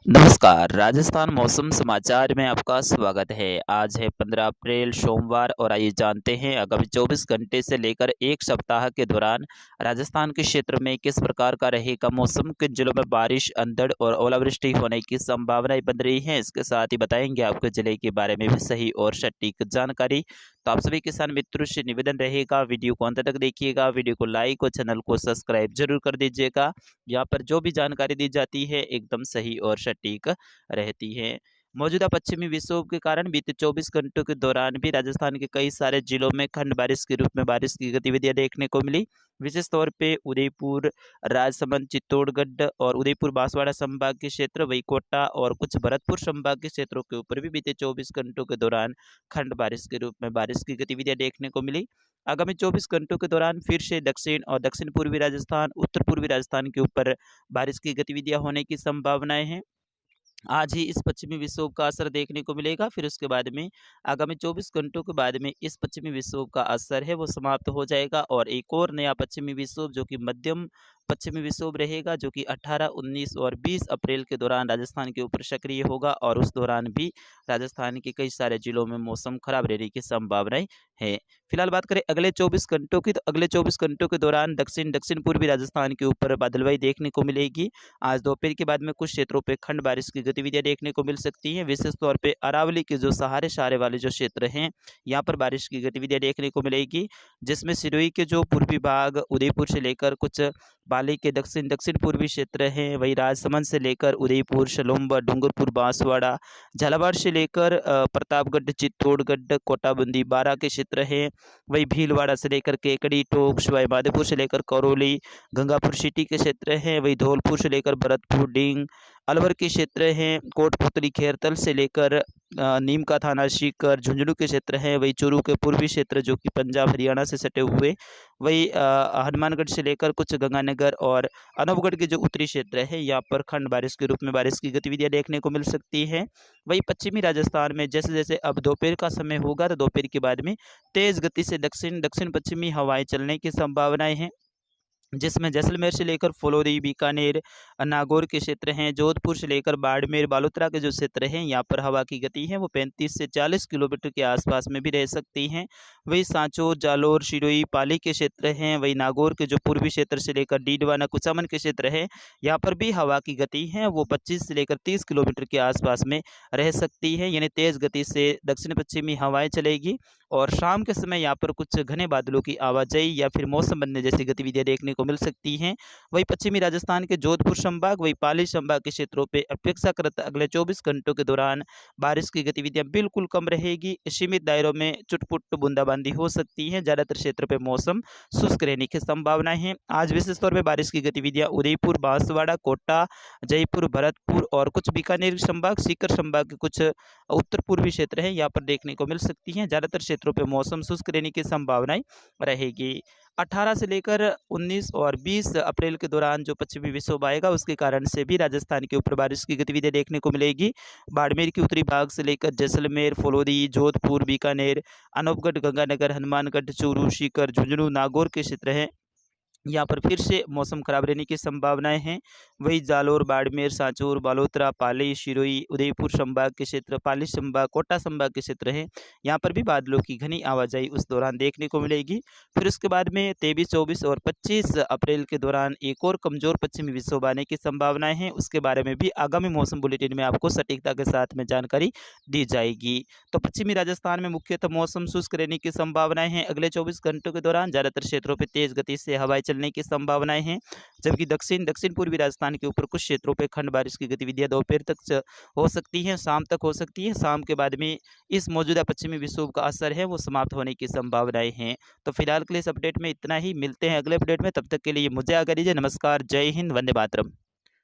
नमस्कार, राजस्थान मौसम समाचार में आपका स्वागत है। आज है 15 अप्रैल सोमवार और आइए जानते हैं आगामी 24 घंटे से लेकर 1 सप्ताह के दौरान राजस्थान के क्षेत्र में किस प्रकार का रहेगा मौसम, किन जिलों में बारिश, अंधड़ और ओलावृष्टि होने की संभावनाएं बन रही हैं। इसके साथ ही बताएंगे आपके जिले के बारे में भी सही और सटीक जानकारी। तो आप सभी किसान मित्रों से निवेदन रहेगा, वीडियो को अंत तक देखिएगा, वीडियो को लाइक और चैनल को सब्सक्राइब जरूर कर दीजिएगा। यहाँ पर जो भी जानकारी दी जाती है एकदम सही और सटीक रहती है। मौजूदा पश्चिमी विक्षोभ के कारण बीते 24 घंटों के दौरान भी राजस्थान के कई सारे जिलों में खंड बारिश के रूप में बारिश की गतिविधियां देखने को मिली। विशेष तौर पे उदयपुर, राजसमंद, चित्तौड़गढ़ और उदयपुर बांसवाड़ा संभाग के क्षेत्र, वही कोटा और कुछ भरतपुर संभाग के क्षेत्रों के ऊपर भी बीते 24 घंटों के दौरान खंड बारिश के रूप में बारिश की गतिविधियां देखने को मिली। आगामी 24 घंटों के दौरान फिर से दक्षिण और दक्षिण पूर्वी राजस्थान, उत्तर पूर्वी राजस्थान के ऊपर बारिश की गतिविधियां होने की संभावनाएं हैं। आज ही इस पश्चिमी विक्षोभ का असर देखने को मिलेगा। फिर उसके बाद में आगामी 24 घंटों के बाद में इस पश्चिमी विक्षोभ का असर है वो समाप्त हो जाएगा और एक और नया पश्चिमी विक्षोभ जो कि मध्यम पश्चिमी विक्षोभ रहेगा, जो कि 18, 19 और 20 अप्रैल के दौरान राजस्थान के ऊपर सक्रिय होगा और उस दौरान भी राजस्थान के कई सारे जिलों में मौसम खराब रहने की संभावनाएं है। फिलहाल बात करें अगले 24 घंटों की, तो अगले 24 घंटों के दौरान दक्षिण दक्षिण पूर्वी राजस्थान के ऊपर बादलवाई देखने को मिलेगी। आज दोपहर के बाद में कुछ क्षेत्रों पे खंड बारिश की गतिविधियां देखने को मिल सकती हैं। विशेष तौर पे अरावली के जो सहारे वाले जो क्षेत्र हैं, यहाँ पर बारिश की गतिविधियां देखने को मिलेगी, जिसमें सिरोही के जो पूर्वी भाग, उदयपुर से लेकर कुछ पाली के दक्षिण दक्षिण पूर्वी क्षेत्र हैं, वही राजसमंद से लेकर उदयपुर, सलूम्बर, डूंगरपुर, बांसवाड़ा, झालावाड़ से लेकर प्रतापगढ़, चित्तौड़गढ़, कोटा, बूंदी, बारां के क्षेत्र हैं, वही भीलवाड़ा से लेकर केकड़ी, टोंक, सवाईमाधोपुर से लेकर करौली, गंगापुर सिटी के क्षेत्र हैं, वही धौलपुर से लेकर भरतपुर, डींग, अलवर के क्षेत्र हैं, कोटपुतली, खैरतल से लेकर नीम का थाना, सीकर, झुंझुनू के क्षेत्र हैं, वही चूरू के पूर्वी क्षेत्र जो कि पंजाब हरियाणा से सटे हुए, वही हनुमानगढ़ से लेकर कुछ गंगानगर और अनूपगढ़ के जो उत्तरी क्षेत्र है, यहाँ पर खंड बारिश के रूप में बारिश की गतिविधियां देखने को मिल सकती हैं। वही पश्चिमी राजस्थान में जैसे जैसे अब दोपहर का समय होगा तो दोपहर के बाद में तेज गति से दक्षिण दक्षिण पश्चिमी हवाएं चलने की संभावनाएं हैं, जिसमें जैसलमेर से लेकर फलौदी, बीकानेर, नागौर के क्षेत्र हैं, जोधपुर से लेकर बाड़मेर, बालोतरा के जो क्षेत्र हैं, यहाँ पर हवा की गति है वो 35 से 40 किलोमीटर के आसपास में भी रह सकती हैं। वही सांचौर, जालोर, सिरोही, पाली के क्षेत्र हैं, वही नागौर के जो पूर्वी क्षेत्र से लेकर डीडवाना, कुचामन के क्षेत्र है, यहाँ पर भी हवा की गति है वो 25 से लेकर 30 किलोमीटर के आसपास में रह सकती है, यानी तेज गति से दक्षिण पश्चिमी हवाएं चलेगी। और शाम के समय यहाँ पर कुछ घने बादलों की आवाजाही या फिर मौसम बनने जैसी गतिविधियां देखने को मिल सकती हैं। वही पश्चिमी राजस्थान के जोधपुर संभाग, वही पाली संभाग के क्षेत्रों पे अपेक्षाकृत अगले 24 घंटों के दौरान बारिश की गतिविधियां बिल्कुल कम रहेगी। सीमित दायरों में चुटपुट बूंदाबांदी हो सकती है। ज्यादातर क्षेत्र पे मौसम शुष्क रहने की संभावनाएं हैं। आज विशेष तौर पर बारिश की गतिविधियां उदयपुर, बांसवाड़ा, कोटा, जयपुर, भरतपुर और कुछ बीकानेर संभाग, सीकर संभाग के कुछ उत्तर पूर्वी क्षेत्र है, यहाँ पर देखने को मिल सकती हैं। ज्यादातर क्षेत्रों पे मौसम शुष्क रहने की संभावनाएं रहेगी। 18 से लेकर 19 और 20 अप्रैल के दौरान जो पश्चिमी विक्षोभ आएगा उसके कारण से भी राजस्थान के ऊपर बारिश की गतिविधियां देखने को मिलेगी। बाड़मेर के उत्तरी भाग से लेकर जैसलमेर, फलौदी, जोधपुर, बीकानेर, अनूपगढ़, गंगानगर, हनुमानगढ़, चूरू, सीकर, झुंझुनू, नागौर के क्षेत्र हैं, यहाँ पर फिर से मौसम खराब रहने की संभावनाएं हैं। वही जालोर, बाड़मेर, सांचौर, बालोतरा, पाली, सिरोही, उदयपुर संभाग के क्षेत्र, पाली संभाग, कोटा संभाग के क्षेत्र हैं, यहाँ पर भी बादलों की घनी आवाजाही उस दौरान देखने को मिलेगी। फिर उसके बाद में 23, 24 और 25 अप्रैल के दौरान एक और कमजोर पश्चिमी विक्षोभ आने की संभावनाएं हैं। उसके बारे में भी आगामी मौसम बुलेटिन में आपको सटीकता के साथ में जानकारी दी जाएगी। तो पश्चिमी राजस्थान में मुख्यतः मौसम शुष्क रहने की संभावनाएं हैं। अगले 24 घंटों के दौरान ज्यादातर क्षेत्रों पर तेज गति से हवाएं चलने की संभावनाएं हैं, जबकि दक्षिण दक्षिण पूर्वी राजस्थान के ऊपर कुछ क्षेत्रों पे खंड बारिश की गतिविधियां दोपहर तक हो सकती हैं, शाम तक हो सकती है। शाम के बाद में इस मौजूदा पश्चिमी विक्षोभ का असर है वो समाप्त होने की संभावनाएं हैं। तो फिलहाल के लिए इस अपडेट में इतना ही, मिलते हैं अगले अपडेट में, तब तक के लिए मुझे आज्ञा दीजिए। नमस्कार, जय हिंद, वंदे मातरम।